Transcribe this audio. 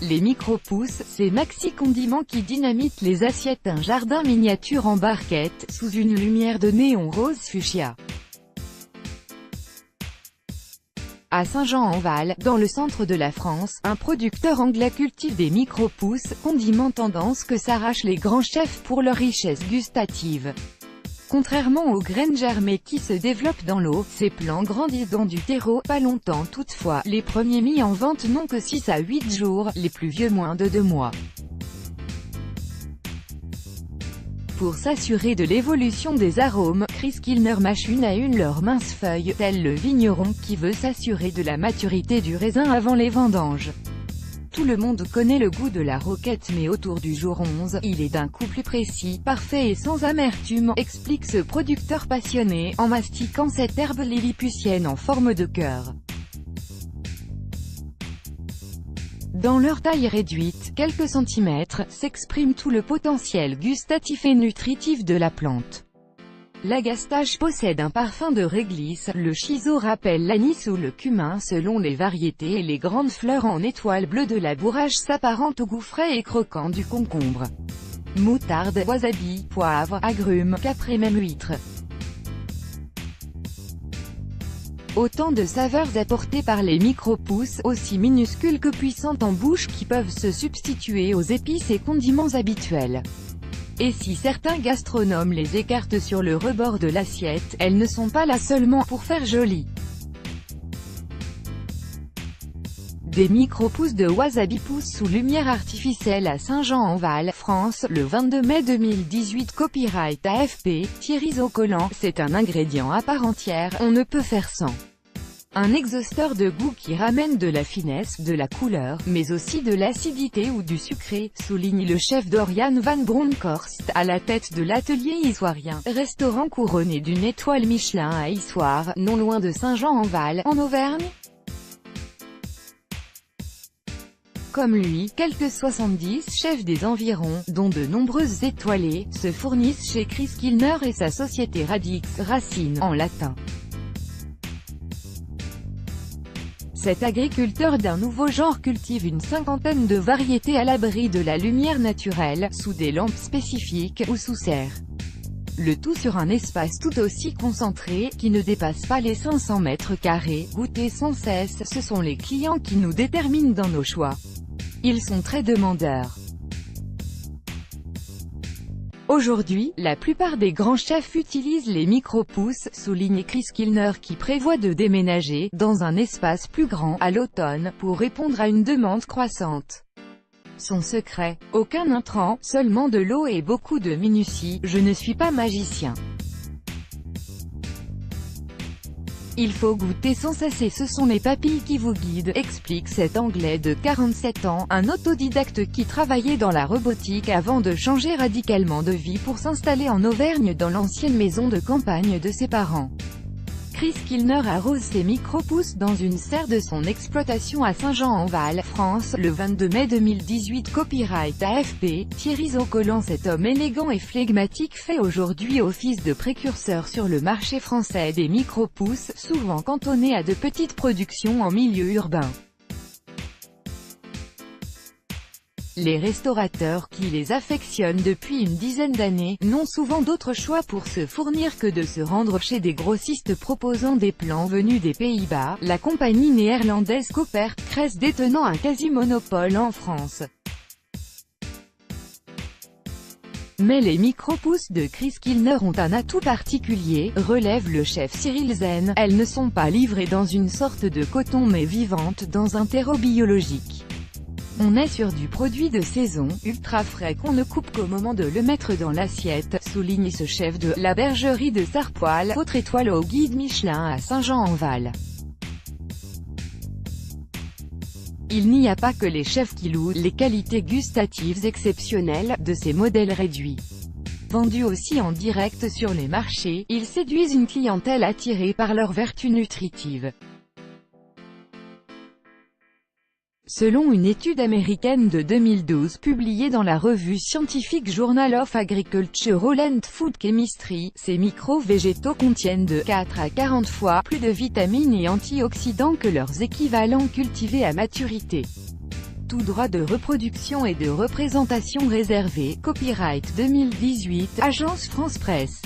Les micro-pousses, ces maxi-condiments qui dynamitent les assiettes. Un jardin miniature en barquette, sous une lumière de néon rose fuchsia. À Saint-Jean-en-Val, dans le centre de la France, un producteur anglais cultive des micro-pousses, condiments tendance que s'arrachent les grands chefs pour leur richesse gustative. Contrairement aux graines germées qui se développent dans l'eau, ces plants grandissent dans du terreau, pas longtemps toutefois. Les premiers mis en vente n'ont que 6 à 8 jours, les plus vieux moins de 2 mois. Pour s'assurer de l'évolution des arômes, Chris Kilner mâche une à une leurs minces feuilles, tel le vigneron qui veut s'assurer de la maturité du raisin avant les vendanges. Tout le monde connaît le goût de la roquette, mais autour du jour 11, il est d'un coup plus précis, parfait et sans amertume, explique ce producteur passionné, en mastiquant cette herbe lilliputienne en forme de cœur. Dans leur taille réduite, quelques centimètres, s'exprime tout le potentiel gustatif et nutritif de la plante. L'agastache possède un parfum de réglisse, le chiso rappelle l'anis ou le cumin selon les variétés et les grandes fleurs en étoiles bleues de la bourrage s'apparentent au goût frais et croquant du concombre. Moutarde, wasabi, poivre, agrumes, capre et même huître. Autant de saveurs apportées par les micro-pousses, aussi minuscules que puissantes en bouche qui peuvent se substituer aux épices et condiments habituels. Et si certains gastronomes les écartent sur le rebord de l'assiette, elles ne sont pas là seulement pour faire joli. Des micro-pousses de wasabi poussent sous lumière artificielle à Saint-Jean-en-Val, France, le 22 mai 2018. Copyright AFP, Thierry Zocollant. C'est un ingrédient à part entière, on ne peut faire sans. Un exhausteur de goût qui ramène de la finesse, de la couleur, mais aussi de l'acidité ou du sucré, souligne le chef Dorian van Bronckhorst, à la tête de l'atelier Issoirien, restaurant couronné d'une étoile Michelin à Issoire, non loin de Saint-Jean-en-Val, en Auvergne. Comme lui, quelques 70 chefs des environs, dont de nombreuses étoilés, se fournissent chez Chris Kilner et sa société Radix, racine, en latin. Cet agriculteur d'un nouveau genre cultive une cinquantaine de variétés à l'abri de la lumière naturelle, sous des lampes spécifiques, ou sous serre. Le tout sur un espace tout aussi concentré, qui ne dépasse pas les 500 mètres carrés. Goûter sans cesse, ce sont les clients qui nous déterminent dans nos choix. Ils sont très demandeurs. Aujourd'hui, la plupart des grands chefs utilisent les micro-pousses, souligne Chris Kilner qui prévoit de déménager, dans un espace plus grand, à l'automne, pour répondre à une demande croissante. Son secret, aucun intrant, seulement de l'eau et beaucoup de minutie. Je ne suis pas magicien. Il faut goûter sans cesser, ce sont les papilles qui vous guident, explique cet Anglais de 47 ans, un autodidacte qui travaillait dans la robotique avant de changer radicalement de vie pour s'installer en Auvergne dans l'ancienne maison de campagne de ses parents. Chris Kilner arrose ses micro-pousses dans une serre de son exploitation à Saint-Jean-en-Val, France, le 22 mai 2018. Copyright AFP, Thierry Zocollant. Cet homme élégant et flegmatique fait aujourd'hui office de précurseur sur le marché français des micro-pousses, souvent cantonnés à de petites productions en milieu urbain. Les restaurateurs qui les affectionnent depuis une dizaine d'années, n'ont souvent d'autre choix pour se fournir que de se rendre chez des grossistes proposant des plants venus des Pays-Bas. La compagnie néerlandaise Cooper Cress détenant un quasi-monopole en France. Mais les micro-pousses de Chris Kilner ont un atout particulier, relève le chef Cyril Zen. Elles ne sont pas livrées dans une sorte de coton mais vivantes dans un terreau biologique. On est sur du produit de saison, ultra frais qu'on ne coupe qu'au moment de le mettre dans l'assiette, souligne ce chef de la bergerie de Sarpoil, autre étoile au guide Michelin à Saint-Jean-en-Val. Il n'y a pas que les chefs qui louent les qualités gustatives exceptionnelles de ces modèles réduits. Vendus aussi en direct sur les marchés, ils séduisent une clientèle attirée par leurs vertus nutritives. Selon une étude américaine de 2012 publiée dans la revue scientifique Journal of Agricultural and Food Chemistry, ces micro-végétaux contiennent de 4 à 40 fois plus de vitamines et antioxydants que leurs équivalents cultivés à maturité. tout droit de reproduction et de représentation réservé. Copyright 2018, Agence France Presse.